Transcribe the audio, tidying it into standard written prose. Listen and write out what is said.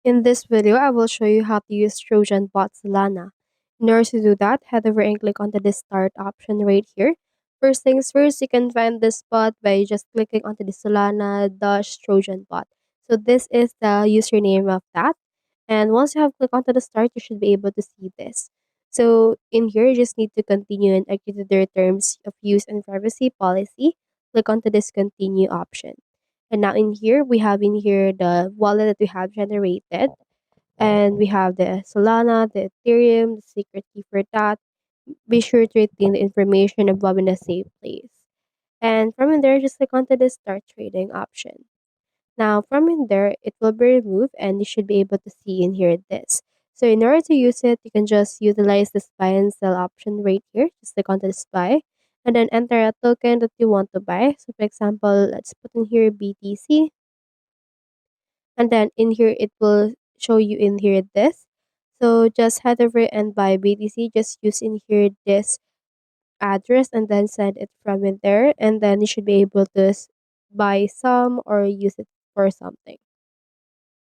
In this video, I will show you how to use Trojan Bot Solana. In order to do that, head over and click onto the start option right here. First things first, you can find this bot by just clicking onto the Solana Trojan Bot. So this is the username of that. And once you have clicked onto the start, you should be able to see this. So in here, you just need to continue and agree to their terms of use and privacy policy. Click onto this continue option. And now in here, we have in here the wallet that we have generated. And we have the Solana, the Ethereum, the secret key for that. Be sure to retain the information above in a safe place. And from in there, just click onto the start trading option. Now from in there, it will be removed and you should be able to see in here this. So in order to use it, you can just utilize the buy and sell option right here. Just click onto the buy and then enter a token that you want to buy. So for example, let's put in here BTC, and then in here it will show you in here this. So just head over and buy BTC. Just use in here this address and then send it from in there, and then you should be able to buy some or use it for something.